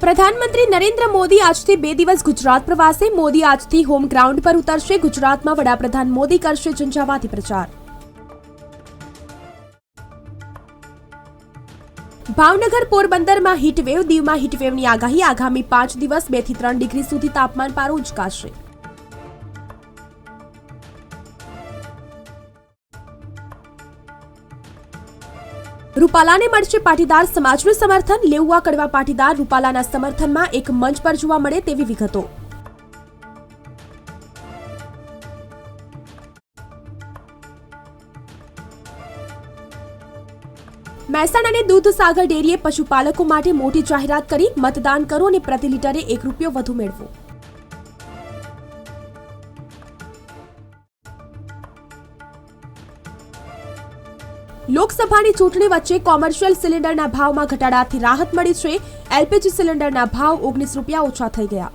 પ્રધાનમંત્રી નરેન્દ્ર મોદી આજથી 2 દિવસ ગુજરાત પ્રવાસે. મોદી આજથી હોમ ગ્રાઉન્ડ પર ઉતરશે. ગુજરાતમાં વડાપ્રધાન મોદી કરશે ઝંઝાવાતી પ્રચાર. ભાવનગર પોરબંદરમાં હીટવેવ, દીવમાં હીટવેવની આગાહી. આગામી 5 દિવસ 2 થી 3 ડિગ્રી સુધી તાપમાન પારો ઉંચકાશે. રૂપાલાને મળશે પાટીદાર સમાજનું સમર્થન. લેઉવા કડવા પાટીદાર રૂપાલાના સમર્થનમાં એક મંચ પર જોવા મળે તેવી વિગતો. મહેસાણાની દૂધસાગર ડેરીએ પશુપાલકો માટે મોટી જાહેરાત કરી. મતદાન કરો અને પ્રતિ લીટરે ₹1 વધુ મેળવો. લોકસભાની ચૂંટણી વચ્ચે કોમર્શિયલ સિલિન્ડરના ભાવમાં ઘટાડાથી રાહત મળી છે. એલપીજી સિલિન્ડરના ભાવ ₹19 ઓછા થઈ ગયા.